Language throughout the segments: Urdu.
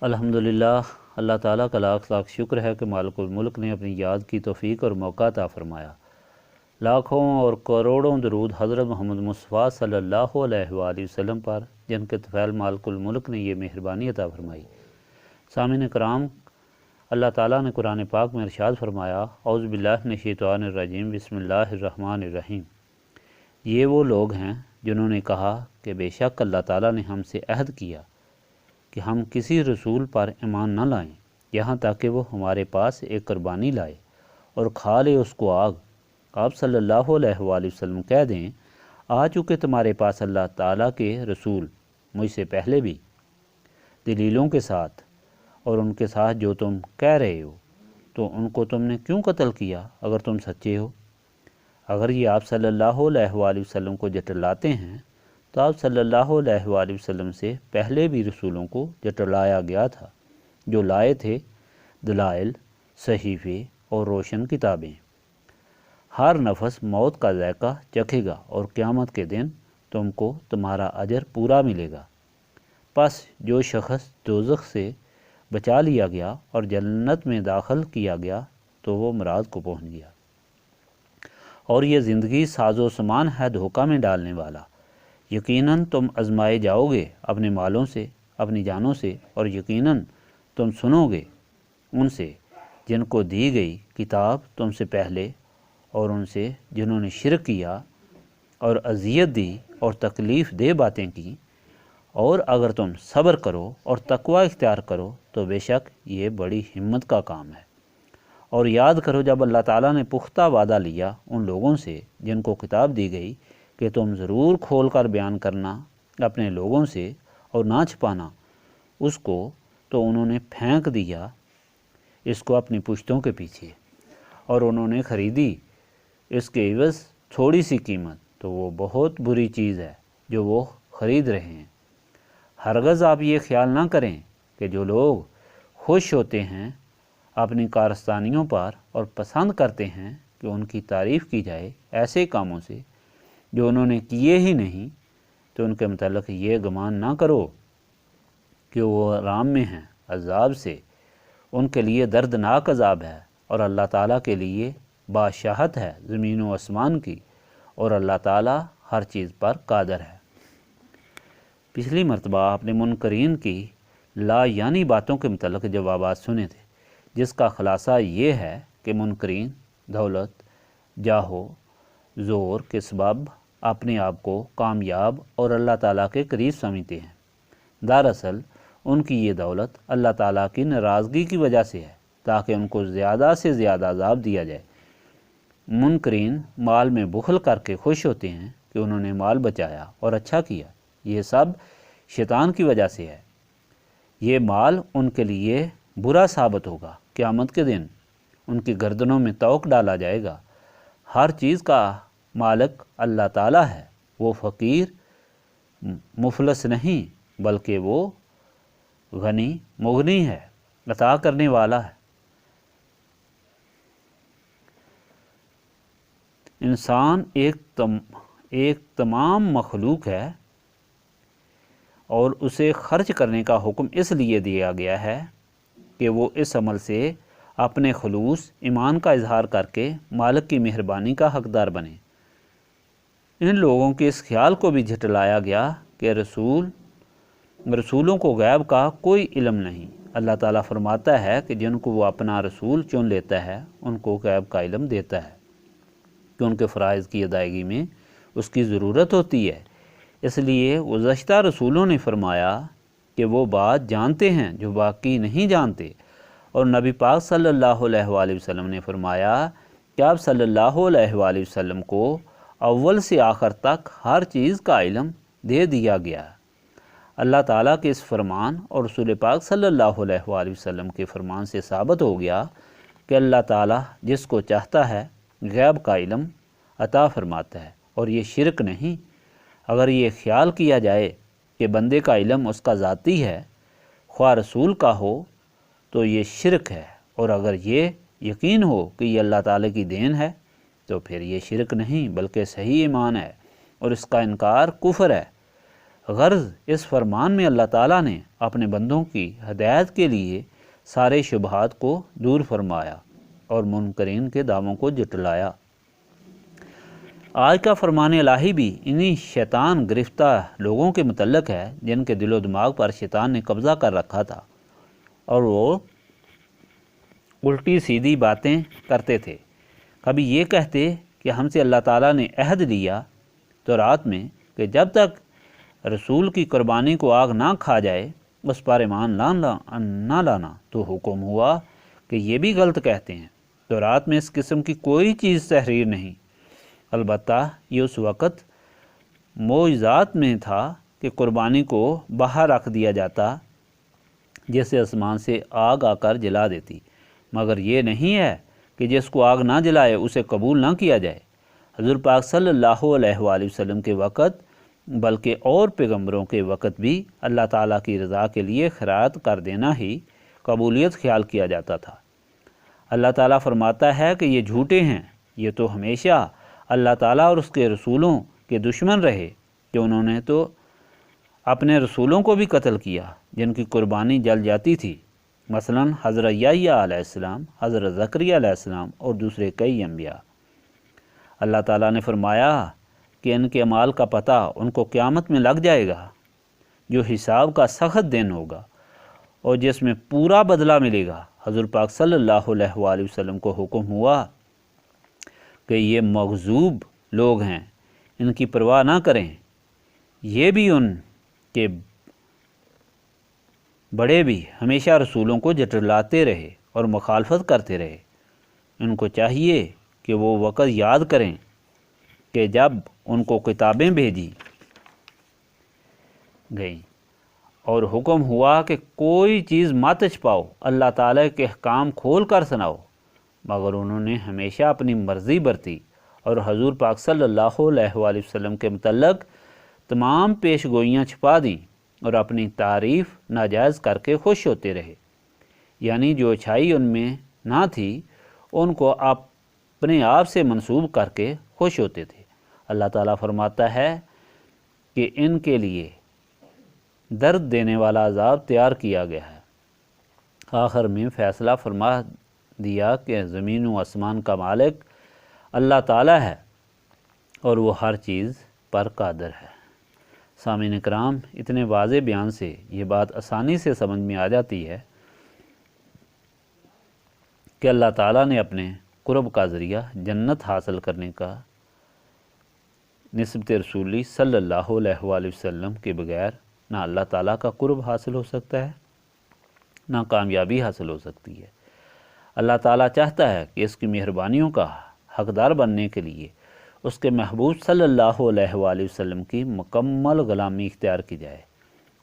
الحمدللہ، اللہ تعالیٰ کا لاکھ لاکھ شکر ہے کہ مالک الملک نے اپنی یاد کی توفیق اور موقع عطا فرمایا۔ لاکھوں اور کروڑوں درود حضرت محمد مصطفیٰ صلی اللہ علیہ وآلہ وسلم پر، جن کے طفیل مالک الملک نے یہ مہربانی عطا فرمائی۔ سامعین کرام، اللہ تعالیٰ نے قرآن پاک میں ارشاد فرمایا، اعوذ باللہ من الشیطان الرجیم، بسم اللہ الرحمن الرحیم۔ یہ وہ لوگ ہیں جنہوں نے کہا کہ بے شک اللہ تعالیٰ نے ہم سے عہد کیا کہ ہم کسی رسول پر ایمان نہ لائیں یہاں تک کہ وہ ہمارے پاس ایک قربانی لائے اور کھا لے اس کو آگ۔ آپ صلی اللہ علیہ وآلہ وسلم کہہ دیں، آ چکے تمہارے پاس اللہ تعالیٰ کے رسول مجھ سے پہلے بھی دلیلوں کے ساتھ، اور ان کے ساتھ جو تم کہہ رہے ہو، تو ان کو تم نے کیوں قتل کیا اگر تم سچے ہو؟ اگر یہ آپ صلی اللہ علیہ وآلہ وسلم کو جھٹلاتے ہیں تو آپ صلی اللہ علیہ وآلہ وسلم سے پہلے بھی رسولوں کو جھٹلایا گیا تھا، جو لائے تھے دلائل، صحیفے اور روشن کتابیں۔ ہر نفس موت کا ذائقہ چکھے گا اور قیامت کے دن تم کو تمہارا اجر پورا ملے گا۔ پس جو شخص دوزخ سے بچا لیا گیا اور جنت میں داخل کیا گیا تو وہ مراد کو پہنچ گیا۔ اور یہ زندگی ساز و سامان ہے دھوکہ میں ڈالنے والا۔ یقیناً تم آزمائے جاؤ گے اپنے مالوں سے، اپنی جانوں سے، اور یقیناً تم سنو گے ان سے جن کو دی گئی کتاب تم سے پہلے، اور ان سے جنہوں نے شرک کیا اور اذیت دی اور تکلیف دہ باتیں کی۔ اور اگر تم صبر کرو اور تقوی اختیار کرو تو بے شک یہ بڑی ہمت کا کام ہے۔ اور یاد کرو جب اللہ تعالیٰ نے پختہ وعدہ لیا ان لوگوں سے جن کو کتاب دی گئی کہ تم ضرور کھول کر بیان کرنا اپنے لوگوں سے اور نہ چھپانا اس کو، تو انہوں نے پھینک دیا اس کو اپنی پشتوں کے پیچھے، اور انہوں نے خریدی اس کے عوض تھوڑی سی قیمت، تو وہ بہت بری چیز ہے جو وہ خرید رہے ہیں۔ ہرگز آپ یہ خیال نہ کریں کہ جو لوگ خوش ہوتے ہیں اپنی کارستانیوں پر اور پسند کرتے ہیں کہ ان کی تعریف کی جائے ایسے کاموں سے جو انہوں نے کیے ہی نہیں، تو ان کے متعلق یہ گمان نہ کرو کہ وہ آرام میں ہیں عذاب سے، ان کے لیے دردناک عذاب ہے، اور اللہ تعالیٰ کے لیے بادشاہت ہے زمین و آسمان کی، اور اللہ تعالیٰ ہر چیز پر قادر ہے۔ پچھلی مرتبہ آپ نے منکرین کی لا یعنی باتوں کے متعلق جوابات سنے تھے، جس کا خلاصہ یہ ہے کہ منکرین دولت، جاہو، زور کے سبب اپنے آپ کو کامیاب اور اللہ تعالیٰ کے قریب سمجھتے ہیں۔ دراصل ان کی یہ دولت اللہ تعالیٰ کی ناراضگی کی وجہ سے ہے تاکہ ان کو زیادہ سے زیادہ عذاب دیا جائے۔ منکرین مال میں بخل کر کے خوش ہوتے ہیں کہ انہوں نے مال بچایا اور اچھا کیا۔ یہ سب شیطان کی وجہ سے ہے۔ یہ مال ان کے لیے برا ثابت ہوگا۔ قیامت کے دن ان کی گردنوں میں توق ڈالا جائے گا۔ ہر چیز کا مالک اللہ تعالیٰ ہے، وہ فقیر مفلس نہیں بلکہ وہ غنی مغنی ہے، عطا کرنے والا ہے۔ انسان ایک تمام مخلوق ہے اور اسے خرچ کرنے کا حکم اس لیے دیا گیا ہے کہ وہ اس عمل سے اپنے خلوص ایمان کا اظہار کر کے مالک کی مہربانی کا حقدار بنے۔ ان لوگوں کے اس خیال کو بھی جھٹلایا گیا کہ رسولوں کو غیب کا کوئی علم نہیں۔ اللہ تعالیٰ فرماتا ہے کہ جن کو وہ اپنا رسول چن لیتا ہے ان کو غیب کا علم دیتا ہے کہ ان کے فرائض کی ادائیگی میں اس کی ضرورت ہوتی ہے۔ اس لیے گزشتہ رسولوں نے فرمایا کہ وہ بات جانتے ہیں جو باقی نہیں جانتے، اور نبی پاک صلی اللہ علیہ وآلہ وسلم نے فرمایا کہ آپ صلی اللہ علیہ وآلہ وسلم کو اول سے آخر تک ہر چیز کا علم دے دیا گیا۔ اللہ تعالیٰ کے اس فرمان اور رسول پاک صلی اللہ علیہ وآلہ وسلم کے فرمان سے ثابت ہو گیا کہ اللہ تعالیٰ جس کو چاہتا ہے غیب کا علم عطا فرماتا ہے، اور یہ شرک نہیں۔ اگر یہ خیال کیا جائے کہ بندے کا علم اس کا ذاتی ہے، خواہ رسول کا ہو، تو یہ شرک ہے، اور اگر یہ یقین ہو کہ یہ اللہ تعالیٰ کی دین ہے تو پھر یہ شرک نہیں بلکہ صحیح ایمان ہے، اور اس کا انکار کفر ہے۔ غرض اس فرمان میں اللہ تعالیٰ نے اپنے بندوں کی ہدایت کے لیے سارے شبہات کو دور فرمایا اور منکرین کے دعووں کو جٹلایا۔ آج کا فرمان الہی بھی انہی شیطان گرفتہ لوگوں کے متعلق ہے جن کے دل و دماغ پر شیطان نے قبضہ کر رکھا تھا اور وہ الٹی سیدھی باتیں کرتے تھے۔ کبھی یہ کہتے کہ ہم سے اللہ تعالیٰ نے عہد لیا تو رات میں کہ جب تک رسول کی قربانی کو آگ نہ کھا جائے اس پر ایمان نہ لانا، تو حکم ہوا کہ یہ بھی غلط کہتے ہیں۔ تو رات میں اس قسم کی کوئی چیز تحریر نہیں، البتہ یہ اس وقت معجزات میں تھا کہ قربانی کو باہر رکھ دیا جاتا جیسے آسمان سے آگ آ کر جلا دیتی، مگر یہ نہیں ہے کہ جس کو آگ نہ جلائے اسے قبول نہ کیا جائے۔ حضور پاک صلی اللہ علیہ وآلہ وسلم کے وقت بلکہ اور پیغمبروں کے وقت بھی اللہ تعالیٰ کی رضا کے لیے خیرات کر دینا ہی قبولیت خیال کیا جاتا تھا۔ اللہ تعالیٰ فرماتا ہے کہ یہ جھوٹے ہیں، یہ تو ہمیشہ اللہ تعالیٰ اور اس کے رسولوں کے دشمن رہے کہ انہوں نے تو اپنے رسولوں کو بھی قتل کیا جن کی قربانی جل جاتی تھی، مثلا حضرت یحییٰ علیہ السلام، حضرت زکریا علیہ السلام اور دوسرے کئی انبیاء۔ اللہ تعالیٰ نے فرمایا کہ ان کے اعمال کا پتہ ان کو قیامت میں لگ جائے گا، جو حساب کا سخت دن ہوگا اور جس میں پورا بدلہ ملے گا۔ حضور پاک صلی اللہ علیہ وآلہ وسلم کو حکم ہوا کہ یہ مغضوب لوگ ہیں، ان کی پرواہ نہ کریں، یہ بھی ان کے بڑے بھی ہمیشہ رسولوں کو جٹلاتے رہے اور مخالفت کرتے رہے۔ ان کو چاہیے کہ وہ وقت یاد کریں کہ جب ان کو کتابیں بھیجی گئیں اور حکم ہوا کہ کوئی چیز مت چھپاؤ، اللہ تعالیٰ کے احکام کھول کر سناؤ، مگر انہوں نے ہمیشہ اپنی مرضی برتی اور حضور پاک صلی اللہ علیہ وآلہ وسلم کے متعلق تمام پیش گوئیاں چھپا دیں اور اپنی تعریف ناجائز کر کے خوش ہوتے رہے، یعنی جو اچھائی ان میں نہ تھی ان کو اپنے آپ سے منسوب کر کے خوش ہوتے تھے۔ اللہ تعالیٰ فرماتا ہے کہ ان کے لیے درد دینے والا عذاب تیار کیا گیا ہے۔ آخر میں فیصلہ فرما دیا کہ زمین و آسمان کا مالک اللہ تعالیٰ ہے اور وہ ہر چیز پر قادر ہے۔ سامعین کرام، اتنے واضح بیان سے یہ بات آسانی سے سمجھ میں آ جاتی ہے کہ اللہ تعالیٰ نے اپنے قرب کا ذریعہ جنت حاصل کرنے کا نسبت رسولی صلی اللہ علیہ وآلہ وسلم کے بغیر نہ اللہ تعالیٰ کا قرب حاصل ہو سکتا ہے نہ کامیابی حاصل ہو سکتی ہے۔ اللہ تعالیٰ چاہتا ہے کہ اس کی مہربانیوں کا حقدار بننے کے لیے اس کے محبوب صلی اللہ علیہ وآلہ وسلم کی مکمل غلامی اختیار کی جائے،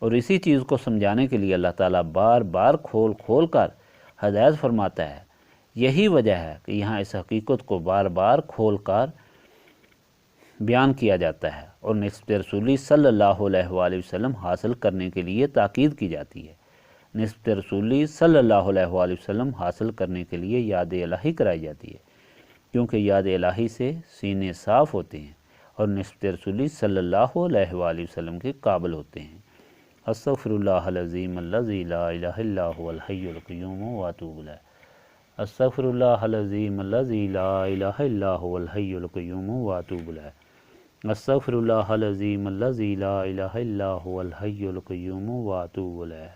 اور اسی چیز کو سمجھانے کے لیے اللہ تعالیٰ بار بار کھول کر ہدایت فرماتا ہے۔ یہی وجہ ہے کہ یہاں اس حقیقت کو بار بار کھول کر بیان کیا جاتا ہے اور نسبت رسولی صلی اللہ علیہ وآلہ وسلم حاصل کرنے کے لیے تاکید کی جاتی ہے۔ نسبت رسولی صلی اللہ علیہ وآلہ وسلم حاصل کرنے کے لیے یاد الہی کرائی جاتی ہے، کیونکہ یاد الہی سے سینے صاف ہوتے ہیں اور نسبت رسولی صلی اللہ علیہ وآلہ وسلم کے قابل ہوتے ہیں۔ استغفر اللہ العظیم الذی لا الہ الا هو الحی القیوم واتوب الیہ۔ استغفر اللہ العظیم الذی لا الہ الا هو الحی القیوم واتوب الیہ۔ استغفر اللہ العظیم الذی لا الہ الا هو الحی القیوم واتوب الیہ۔